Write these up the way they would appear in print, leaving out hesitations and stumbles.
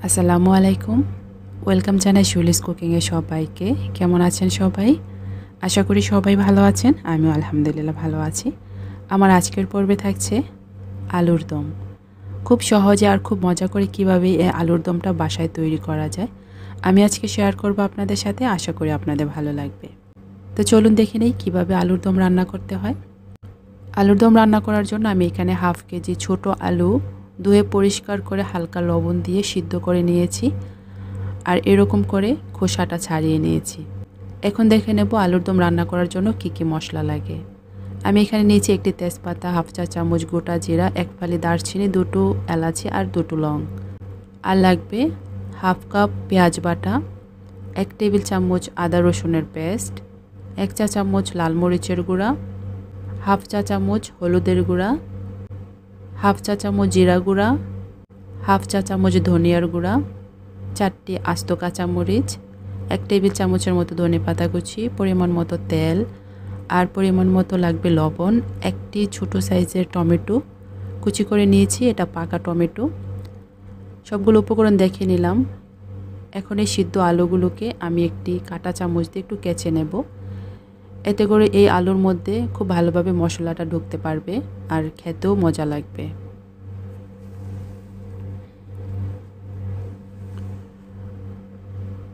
আসসালামু আলাইকুম। ওয়েলকাম জানাই শুলিস কুকিংয়ে সবাইকে। কেমন আছেন সবাই? আশা করি সবাই ভালো আছেন। আমিও আলহামদুলিল্লাহ ভালো আছি। আমার আজকের পর্বে থাকছে আলুর দম। খুব সহজে আর খুব মজা করে কীভাবে এই আলুর দমটা বাসায় তৈরি করা যায় আমি আজকে শেয়ার করব আপনাদের সাথে। আশা করি আপনাদের ভালো লাগবে। তো চলুন দেখে নেই কীভাবে আলুর দম রান্না করতে হয়। আলুর দম রান্না করার জন্য আমি এখানে হাফ কেজি ছোট আলু ধুয়ে পরিষ্কার করে হালকা লবণ দিয়ে সিদ্ধ করে নিয়েছি, আর এরকম করে খোসাটা ছাড়িয়ে নিয়েছি। এখন দেখে নেব আলুর দম রান্না করার জন্য কি কি মশলা লাগে। আমি এখানে নিয়েছি একটি তেজপাতা, হাফ চা চামচ গোটা জিরা, এক ফালি দারচিনি, দুটো এলাচি আর দুটো লং। আর লাগবে হাফ কাপ পেঁয়াজ বাটা, 1 টেবিল চামচ আদা রসুনের পেস্ট, 1 চা চামচ লাল মরিচের গুঁড়া, হাফ চা চামচ হলুদের গুঁড়া, হাফ চা চামচ জিরা গুঁড়া, হাফ চা চামচ ধনিয়ার গুঁড়া, 4টি আস্ত কাঁচামরিচ, 1 টেবিল চামচের মতো ধনেপাতা কুচি, পরিমাণ মতো তেল, আর পরিমাণ মতো লাগবে লবণ। একটি ছোট সাইজের টমেটো কুচি করে নিয়েছি, এটা পাকা টমেটো। সবগুলো উপকরণ দেখে নিলাম। এখন এই সিদ্ধ আলুগুলোকে আমি একটি কাঁটা চামচ দিয়ে একটু কেচে নেব। এতে করে এই আলুর মধ্যে খুব ভালোভাবে মশলাটা ঢুকতে পারবে আর খেতেও মজা লাগবে।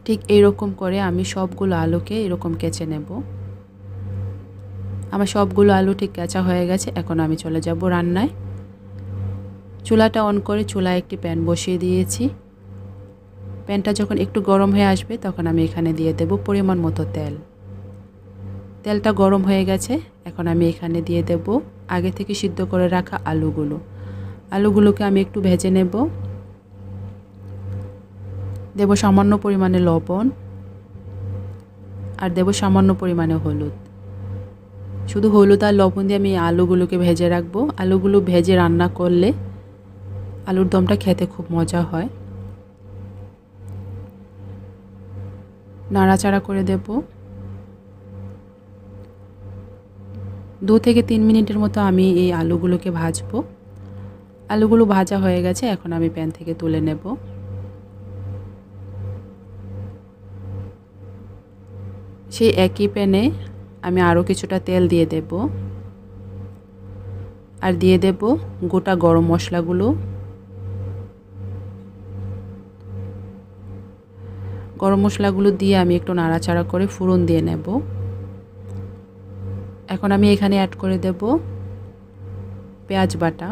ঠিক এইরকম করে আমি সবগুলো আলুকে এরকম কেচে নেব। আমার সবগুলো আলু ঠিক কেচা হয়ে গেছে। এখন আমি চলে যাব রান্নায়। চুলাটা অন করে চুলায় একটি প্যান বসিয়ে দিয়েছি। প্যানটা যখন একটু গরম হয়ে আসবে তখন আমি এখানে দিয়ে দেব পরিমাণ মতো তেল। তেলটা গরম হয়ে গেছে। এখন আমি এখানে দিয়ে দেব আগে থেকে সিদ্ধ করে রাখা আলুগুলোকে আমি একটু ভেজে নেব। দেব সামান্য পরিমাণে লবণ আর দেব সামান্য পরিমাণে হলুদ। শুধু হলুদ আর লবণ দিয়ে আমি আলুগুলোকে ভেজে রাখবো। আলুগুলো ভেজে রান্না করলে আলুর দমটা খেতে খুব মজা হয়। নাড়াচাড়া করে দেব। 2 থেকে 3 মিনিটের মতো আমি এই আলুগুলোকে ভাজবো। আলুগুলো ভাজা হয়ে গেছে। এখন আমি প্যান থেকে তুলে নেব। সেই একই প্যানে আমি আরও কিছুটা তেল দিয়ে দেব আর দিয়ে দেব গোটা গরম মশলাগুলো। গরম মশলাগুলো দিয়ে আমি একটু নাড়াচাড়া করে ফোড়ন দিয়ে নেব। এখন আমি এখানে অ্যাড করে দেব পেঁয়াজ বাটা।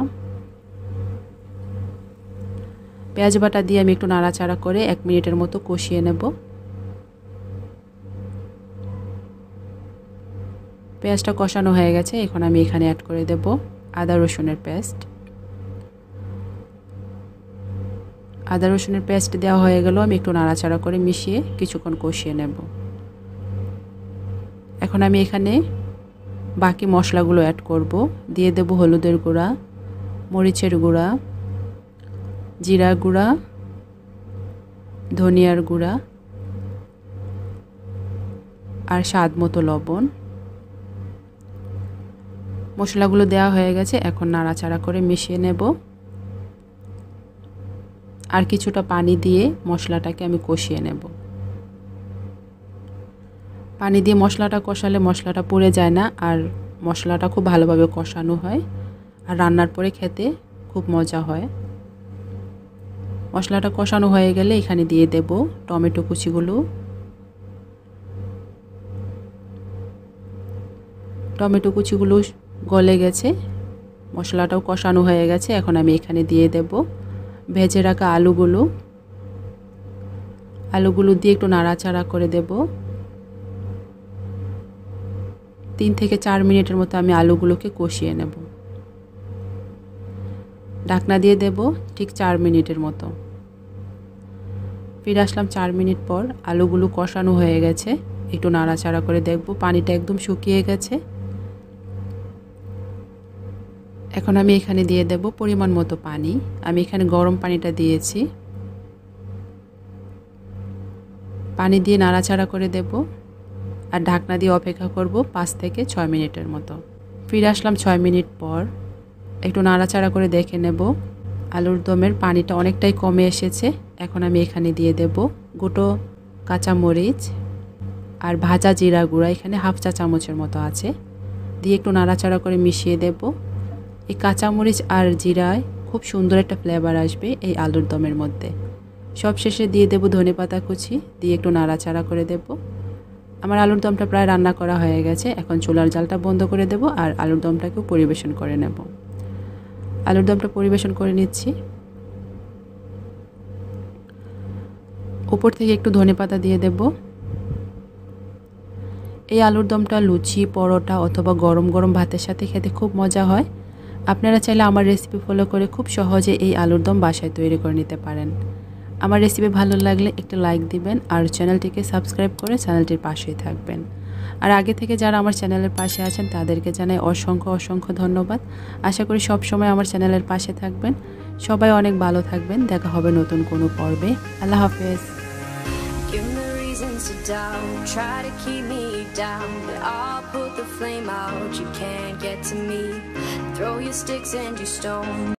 পেঁয়াজ বাটা দিয়ে আমি একটু নাড়াচাড়া করে 1 মিনিটের মতো কষিয়ে নেব। পেঁয়াজটা কষানো হয়ে গেছে। এখন আমি এখানে অ্যাড করে দেব আদা রসুনের পেস্ট। আদা রসুনের পেস্ট দেওয়া হয়ে গেল। আমি একটু নাড়াচাড়া করে মিশিয়ে কিছুক্ষণ কষিয়ে নেব। এখন আমি এখানে বাকি মশলাগুলো অ্যাড করব। দিয়ে দেব হলুদের গুঁড়া, মরিচের গুঁড়া, জিরা গুঁড়া, ধনিয়ার গুঁড়া আর স্বাদ মতো লবণ। মশলাগুলো দেওয়া হয়ে গেছে। এখন নাড়াচাড়া করে মিশিয়ে নেব। আর কিছুটা পানি দিয়ে মশলাটাকে আমি কষিয়ে নেব। পানি দিয়ে মশলাটা কষালে মশলাটা পুড়ে যায় না, আর মশলাটা খুব ভালোভাবে কষানো হয়, আর রান্নার পরে খেতে খুব মজা হয়। মশলাটা কষানো হয়ে গেলে এখানে দিয়ে দেব টমেটো কুচিগুলো। টমেটো কুচিগুলো গলে গেছে, মশলাটাও কষানো হয়ে গেছে। এখন আমি এখানে দিয়ে দেব ভেজে রাখা আলুগুলো দিয়ে একটু নাড়াচাড়া করে দেব। 3 থেকে 4 মিনিটের মতো আমি আলুগুলোকে কষিয়ে নেব। ঢাকনা দিয়ে দেব ঠিক 4 মিনিটের মতো। ফিরে আসলাম 4 মিনিট পর। আলুগুলো কষানো হয়ে গেছে। একটু নাড়াচাড়া করে দেখব পানিটা একদম শুকিয়ে গেছে। এখন আমি এখানে দিয়ে দেব পরিমাণ মতো পানি। আমি এখানে গরম পানিটা দিয়েছি। পানি দিয়ে নাড়াচাড়া করে দেব আর ঢাকনা দিয়ে অপেক্ষা করব 5 থেকে 6 মিনিটের মতো। ফিরে আসলাম 6 মিনিট পর। একটু নাড়াচাড়া করে দেখে নেব আলুর দমের পানিটা অনেকটাই কমে এসেছে। এখন আমি এখানে দিয়ে দেব গোটা কাঁচামরিচ আর ভাজা জিরা গুঁড়া, এখানে হাফ চা চামচের মতো আছে, দিয়ে একটু নাড়াচাড়া করে মিশিয়ে দেব। এই কাঁচামরিচ আর জিরায় খুব সুন্দর একটা ফ্লেভার আসবে এই আলুর দমের মধ্যে। সবশেষে দিয়ে দেব ধনেপাতা কুচি, দিয়ে একটু নাড়াচাড়া করে দেব। আমার আলুর দমটা প্রায় রান্না করা হয়ে গেছে। এখন চুলার জালটা বন্ধ করে দেব আর আলুর দমটাকেও পরিবেশন করে নেব। আলুর দমটা পরিবেশন করে নিচ্ছি। উপর থেকে একটু ধনেপাতা দিয়ে দেব। এই আলুর দমটা লুচি, পরোটা অথবা গরম গরম ভাতের সাথে খেতে খুব মজা হয়। আপনারা চাইলে আমার রেসিপি ফলো করে খুব সহজে এই আলুর দম বাসায় তৈরি করে নিতে পারেন। আমার রেসিপি ভালো লাগলে একটু লাইক দিবেন আর চ্যানেলটিকে সাবস্ক্রাইব করে চ্যানেলটির পাশেই থাকবেন। আর আগে থেকে যারা আমার চ্যানেলের পাশে আছেন তাদেরকে জানাই অসংখ্য অসংখ্য ধন্যবাদ। আশা করি সব সময় আমার চ্যানেলের পাশে থাকবেন। সবাই অনেক ভালো থাকবেন। দেখা হবে নতুন কোনো পর্বে। আল্লাহ হাফেজ। To doubt, try to keep me down, but I'll put the flame out. You can't get to me. Throw your sticks and your stones.